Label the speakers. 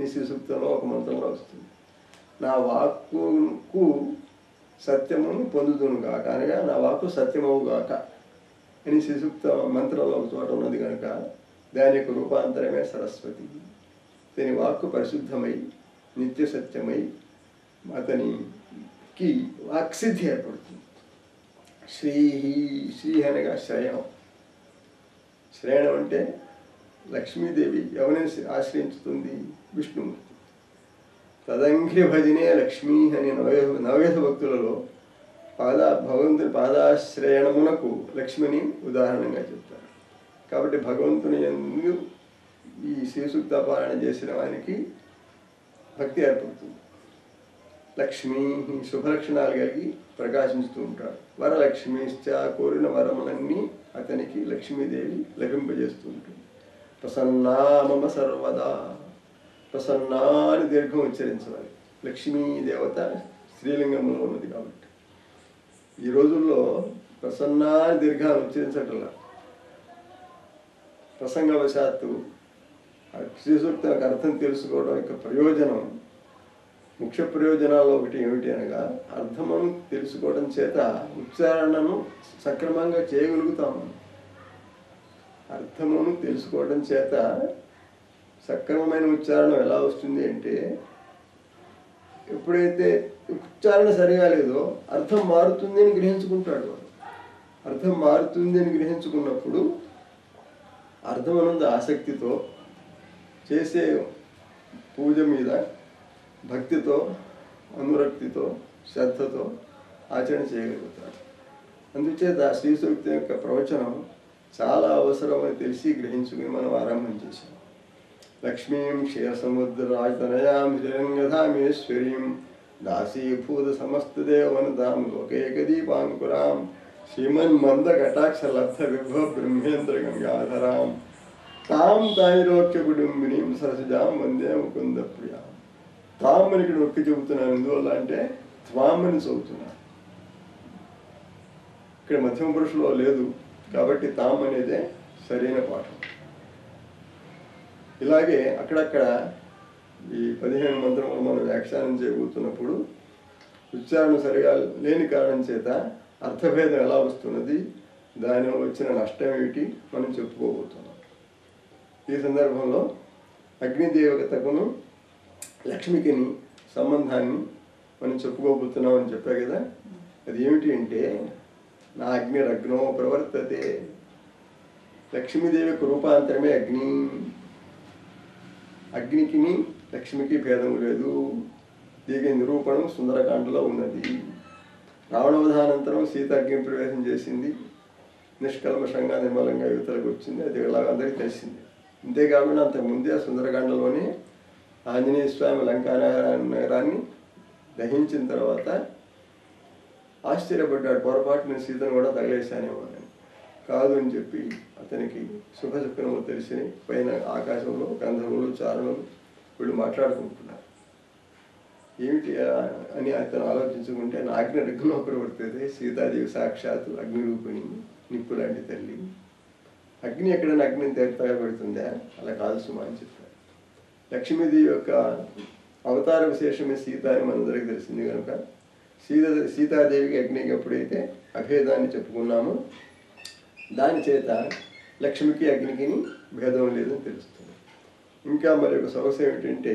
Speaker 1: అని శ్రీసూక్తంలో ఒక మంత్రంలో వస్తుంది. నా వాక్కుకు సత్యమును పొందుతును గాక అనగా నా వాక్కు సత్యమవు గాక అని శ్రీసూక్త మంత్రంలో ఒక చోట ఉన్నది కనుక దాని యొక్క రూపాంతరమే సరస్వతి. అతని వాక్కు పరిశుద్ధమై నిత్య సత్యమై అతనికి వాక్సిద్ధి ఏర్పడుతుంది. శ్రీ శ్రీ అనగా శ్రయణం. శ్రయణం అంటే లక్ష్మీదేవి ఎవరిని ఆశ్రయించుతుంది? విష్ణుమూర్తి. తదంఘ్రి భజనే లక్ష్మీ అని నవవేద భక్తులలో భగవంతుని పాదాశ్రయణమునకు లక్ష్మిని ఉదాహరణంగా చెప్తారు. కాబట్టి భగవంతుని యందు ఈ శ్రీసూక్త పారాయణ చేసిన వానికి భక్తి ఏర్పడుతుంది. లక్ష్మీ శుభలక్షణాలు కలిగి ప్రకాశించుతూ ఉంటాడు. వరలక్ష్మీశ్చ కోరిన వరములన్నీ అతనికి లక్ష్మీదేవి లభింపజేస్తూ ఉంటుంది. ప్రసన్నా మమ సర్వదా. ప్రసన్నా అని దీర్ఘం ఉచ్చరించాలి. లక్ష్మీ దేవత స్త్రీలింగంలో ఉన్నది కాబట్టి ఈ రోజుల్లో ప్రసన్నా అని దీర్ఘాన్ని ఉచ్చరించటంలా. ప్రసంగవశాత్తు శ్రీసూక్తానికి అర్థం తెలుసుకోవడం యొక్క ప్రయోజనం, ముఖ్య ప్రయోజనాల్లో ఒకటి ఏమిటి అనగా అర్థమును తెలుసుకోవడం చేత ఉచ్చారణను సక్రమంగా చేయగలుగుతాము. అర్థమును తెలుసుకోవడం చేత సక్రమమైన ఉచ్చారణ ఎలా వస్తుంది అంటే, ఎప్పుడైతే ఉచ్చారణ సరిగా లేదో అర్థం మారుతుంది అని గ్రహించుకుంటాడు వాడు. అర్థం మారుతుంది అని గ్రహించుకున్నప్పుడు అర్థమనంద ఆసక్తితో చేసే పూజ మీద భక్తితో అనురక్తితో శ్రద్ధతో ఆచరణ చేయగలుగుతాడు. అందుచేత శ్రీసూక్తి యొక్క ప్రవచనం చాలా అవసరమని తెలిసి గ్రహించుకుని మనం ఆరంభం చేశాం. లక్ష్మీం క్షీరసముద్రరాజతనయాం శ్రీరంగధామేశ్వరీం దాసీభూత సమస్తదేవనతాం లోకైకదీపాంకురాం శ్రీమన్మందకటాక్షలబ్ధ విభవ బ్రహ్మేంద్ర గంగాధరాం తాం తాయిరోక్య కుటుంబినీం సరసజాం వందే ముకుంద ప్రియాం. తామ్ అని ఇక్కడ నొక్కి చెబుతున్నాను. ఎందువల్ల అంటే త్వామని చదువుతున్నాను. ఇక్కడ మధ్యమ పురుషులో లేదు కాబట్టి తామ్ అనేదే సరైన పాఠం. ఇలాగే అక్కడక్కడ ఈ 15 మంత్రములు మనం వ్యాఖ్యానం చేయబోతున్నప్పుడు ఉచ్చారణ సరిగా లేని కారణం చేత అర్థభేదం ఎలా వస్తున్నది, దానిలో వచ్చిన నష్టం ఏమిటి మనం చెప్పుకోబోతున్నాం. ఈ సందర్భంలో అగ్నిదేవతకును లక్ష్మికిని సంబంధాన్ని మనం చెప్పుకోబోతున్నామని చెప్పా కదా. అది ఏమిటి అంటే, నా అగ్నిరగ్నో ప్రవర్తతే. లక్ష్మీదేవి రూపాంతరమే అగ్ని. అగ్నికిని లక్ష్మికి భేదం లేదు. దీని నిరూపణం సుందరకాండలో ఉన్నది. రావణవధానంతరం సీత అగ్ని ప్రవేశం చేసింది. నిష్కల్మషంగా నిర్మలంగా యువతలకు వచ్చింది. అది ఇలా అందరికీ తెలిసింది. అంతేకాకుండా అంతకుముందే సుందరకాండలోనే ఆంజనేయ స్వామి లంకా నగరాన్ని దహించిన తర్వాత ఆశ్చర్యపడ్డాడు. పొరపాటున సీతను కూడా తగిలేశానేమో అని. కాదు అని చెప్పి అతనికి శుభశుక్రములు తెలిసి పైన ఆకాశంలో గంధర్వులు చారణులు వీళ్ళు మాట్లాడుకుంటున్నారు. ఏమిటి అని అతను ఆలోచించుకుంటే, నా అగ్ని రగ్గులో ప్రవర్తితే సీతాదేవి సాక్షాత్తు అగ్నిరూపిణి, నిప్పు లాంటి తల్లి. అగ్ని ఎక్కడైనా అగ్నిని తగలబెడుతుందా? అలా కాదు సుమా అని చెప్పారు. లక్ష్మీదేవి యొక్క అవతార విశేషమే సీత అని మనందరికీ తెలిసింది కనుక సీతాదేవికి అగ్నికి ఎప్పుడైతే అభేదాన్ని చెప్పుకున్నామో దాని చేత లక్ష్మికి అగ్నికి భేదం లేదని తెలుస్తుంది. ఇంకా మరి ఒక సమస్య ఏమిటంటే,